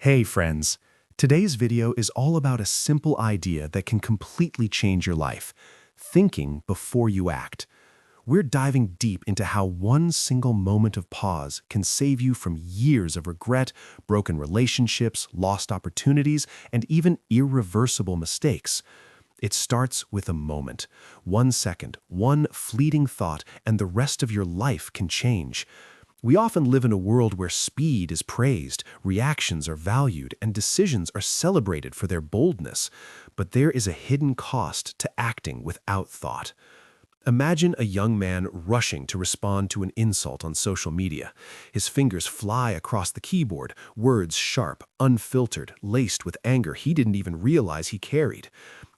Hey friends, today's video is all about a simple idea that can completely change your life: thinking before you act. We're diving deep into how one single moment of pause can save you from years of regret, broken relationships, lost opportunities, and even irreversible mistakes. It starts with a moment. 1 second, one fleeting thought, and the rest of your life can change. We often live in a world where speed is praised, reactions are valued, and decisions are celebrated for their boldness. But there is a hidden cost to acting without thought. Imagine a young man rushing to respond to an insult on social media. His fingers fly across the keyboard, words sharp, unfiltered, laced with anger he didn't even realize he carried.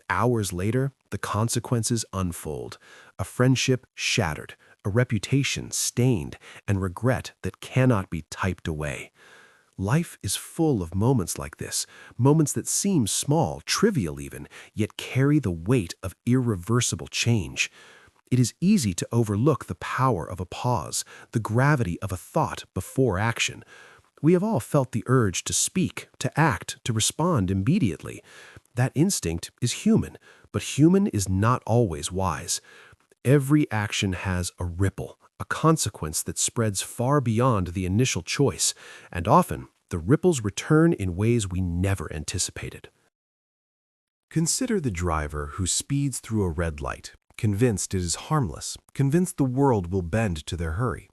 Hours later, the consequences unfold. A friendship shattered, a reputation stained, and regret that cannot be typed away. Life is full of moments like this, moments that seem small, trivial even, yet carry the weight of irreversible change. It is easy to overlook the power of a pause, the gravity of a thought before action. We have all felt the urge to speak, to act, to respond immediately. That instinct is human, but human is not always wise. Every action has a ripple, a consequence that spreads far beyond the initial choice, and often the ripples return in ways we never anticipated. Consider the driver who speeds through a red light, convinced it is harmless, convinced the world will bend to their hurry.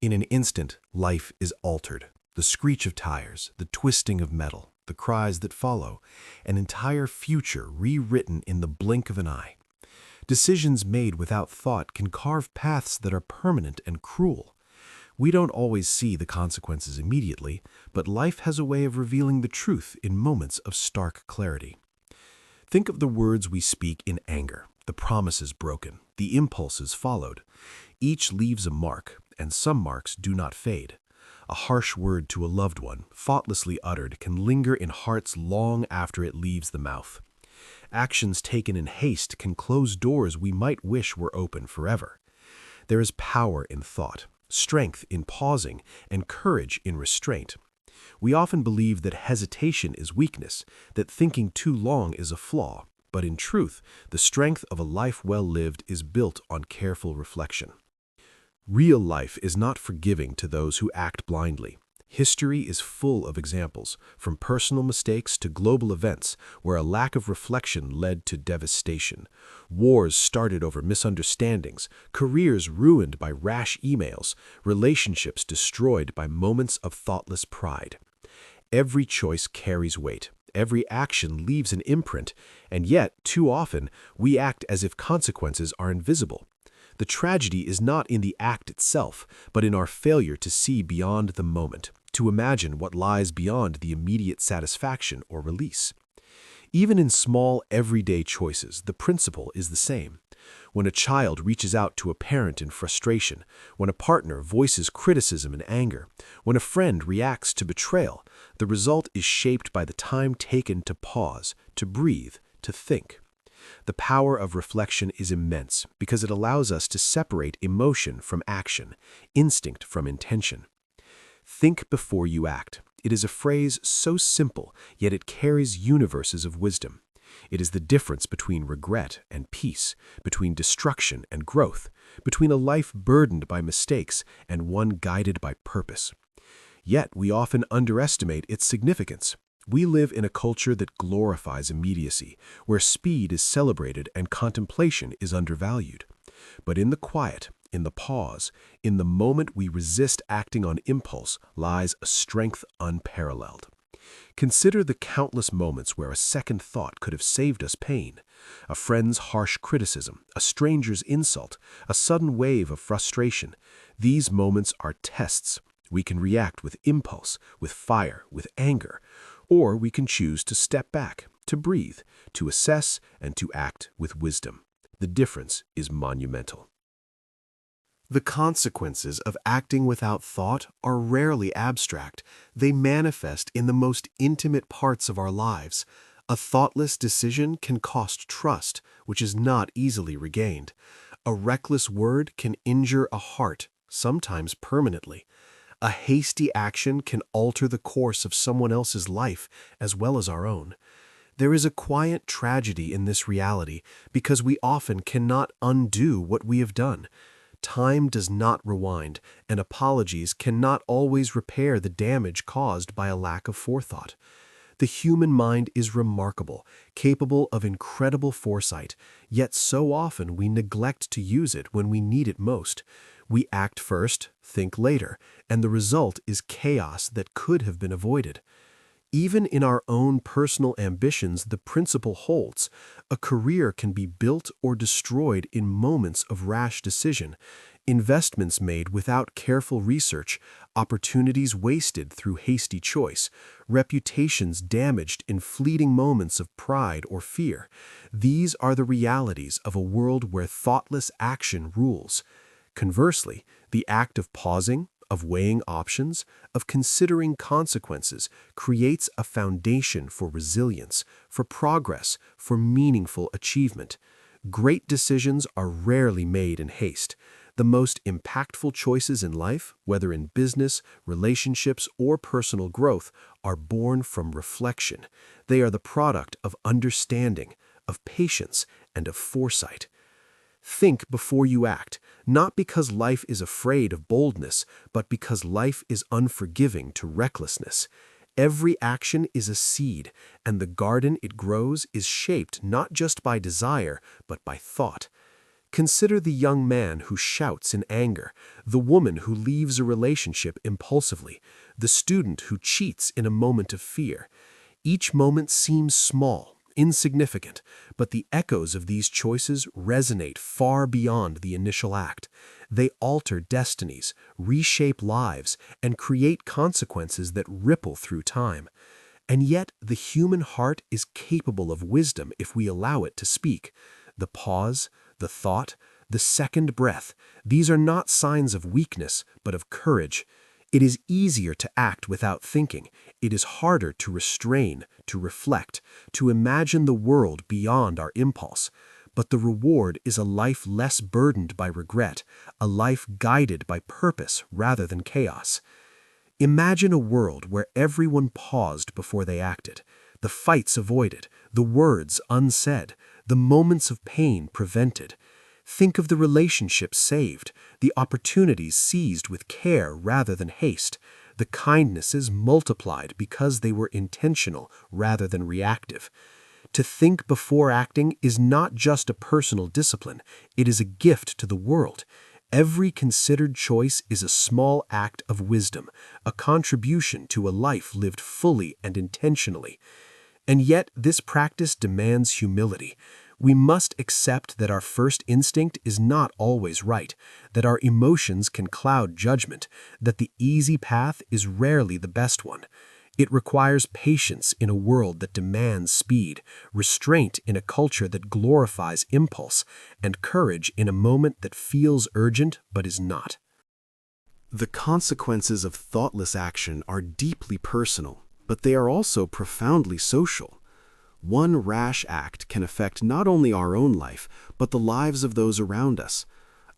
In an instant, life is altered. The screech of tires, the twisting of metal, the cries that follow, an entire future rewritten in the blink of an eye. Decisions made without thought can carve paths that are permanent and cruel. We don't always see the consequences immediately, but life has a way of revealing the truth in moments of stark clarity. Think of the words we speak in anger, the promises broken, the impulses followed. Each leaves a mark, and some marks do not fade. A harsh word to a loved one, thoughtlessly uttered, can linger in hearts long after it leaves the mouth. Actions taken in haste can close doors we might wish were open forever. There is power in thought, strength in pausing, and courage in restraint. We often believe that hesitation is weakness, that thinking too long is a flaw, but in truth, the strength of a life well lived is built on careful reflection. Real life is not forgiving to those who act blindly. History is full of examples, from personal mistakes to global events, where a lack of reflection led to devastation. Wars started over misunderstandings, careers ruined by rash emails, relationships destroyed by moments of thoughtless pride. Every choice carries weight. Every action leaves an imprint, and yet, too often, we act as if consequences are invisible. The tragedy is not in the act itself, but in our failure to see beyond the moment, to imagine what lies beyond the immediate satisfaction or release. Even in small, everyday choices, the principle is the same. When a child reaches out to a parent in frustration, when a partner voices criticism and anger, when a friend reacts to betrayal, the result is shaped by the time taken to pause, to breathe, to think. The power of reflection is immense because it allows us to separate emotion from action, instinct from intention. Think before you act. It is a phrase so simple, yet it carries universes of wisdom. It is the difference between regret and peace, between destruction and growth, between a life burdened by mistakes and one guided by purpose. Yet we often underestimate its significance. We live in a culture that glorifies immediacy, where speed is celebrated and contemplation is undervalued. But in the quiet, in the pause, in the moment we resist acting on impulse, lies a strength unparalleled. Consider the countless moments where a second thought could have saved us pain. A friend's harsh criticism, a stranger's insult, a sudden wave of frustration. These moments are tests. We can react with impulse, with fire, with anger. Or we can choose to step back, to breathe, to assess, and to act with wisdom. The difference is monumental. The consequences of acting without thought are rarely abstract. They manifest in the most intimate parts of our lives. A thoughtless decision can cost trust, which is not easily regained. A reckless word can injure a heart, sometimes permanently. A hasty action can alter the course of someone else's life as well as our own. There is a quiet tragedy in this reality because we often cannot undo what we have done. Time does not rewind, and apologies cannot always repair the damage caused by a lack of forethought. The human mind is remarkable, capable of incredible foresight, yet so often we neglect to use it when we need it most. We act first, think later, and the result is chaos that could have been avoided. Even in our own personal ambitions, the principle holds. A career can be built or destroyed in moments of rash decision, investments made without careful research, opportunities wasted through hasty choice, reputations damaged in fleeting moments of pride or fear. These are the realities of a world where thoughtless action rules. Conversely, the act of pausing, of weighing options, of considering consequences creates a foundation for resilience, for progress, for meaningful achievement. Great decisions are rarely made in haste. The most impactful choices in life, whether in business, relationships, or personal growth, are born from reflection. They are the product of understanding, of patience, and of foresight. Think before you act, not because life is afraid of boldness, but because life is unforgiving to recklessness. Every action is a seed, and the garden it grows is shaped not just by desire, but by thought. Consider the young man who shouts in anger, the woman who leaves a relationship impulsively, the student who cheats in a moment of fear. Each moment seems small, insignificant, but the echoes of these choices resonate far beyond the initial act. They alter destinies, reshape lives, and create consequences that ripple through time. And yet, the human heart is capable of wisdom if we allow it to speak. The pause, the thought, the second breath, these are not signs of weakness, but of courage. It is easier to act without thinking. It is harder to restrain, to reflect, to imagine the world beyond our impulse. But the reward is a life less burdened by regret, a life guided by purpose rather than chaos. Imagine a world where everyone paused before they acted, the fights avoided, the words unsaid, the moments of pain prevented. Think of the relationships saved, the opportunities seized with care rather than haste, the kindnesses multiplied because they were intentional rather than reactive. To think before acting is not just a personal discipline, it is a gift to the world. Every considered choice is a small act of wisdom, a contribution to a life lived fully and intentionally. And yet, this practice demands humility. We must accept that our first instinct is not always right, that our emotions can cloud judgment, that the easy path is rarely the best one. It requires patience in a world that demands speed, restraint in a culture that glorifies impulse, and courage in a moment that feels urgent but is not. The consequences of thoughtless action are deeply personal, but they are also profoundly social. One rash act can affect not only our own life, but the lives of those around us.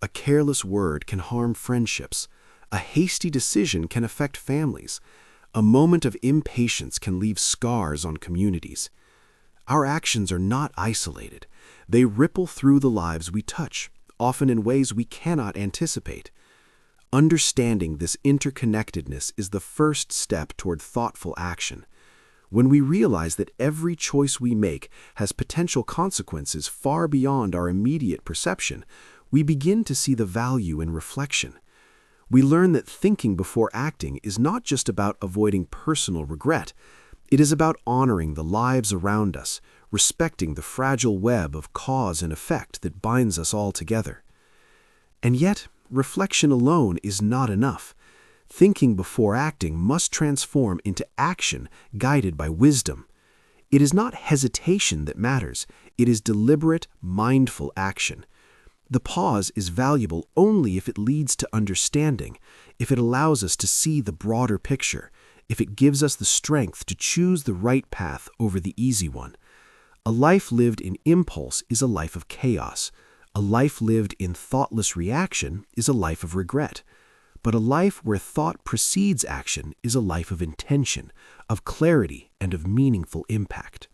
A careless word can harm friendships. A hasty decision can affect families. A moment of impatience can leave scars on communities. Our actions are not isolated. They ripple through the lives we touch, often in ways we cannot anticipate. Understanding this interconnectedness is the first step toward thoughtful action. When we realize that every choice we make has potential consequences far beyond our immediate perception, we begin to see the value in reflection. We learn that thinking before acting is not just about avoiding personal regret. It is about honoring the lives around us, respecting the fragile web of cause and effect that binds us all together. And yet, reflection alone is not enough. Thinking before acting must transform into action guided by wisdom. It is not hesitation that matters, it is deliberate, mindful action. The pause is valuable only if it leads to understanding, if it allows us to see the broader picture, if it gives us the strength to choose the right path over the easy one. A life lived in impulse is a life of chaos. A life lived in thoughtless reaction is a life of regret. But a life where thought precedes action is a life of intention, of clarity, and of meaningful impact.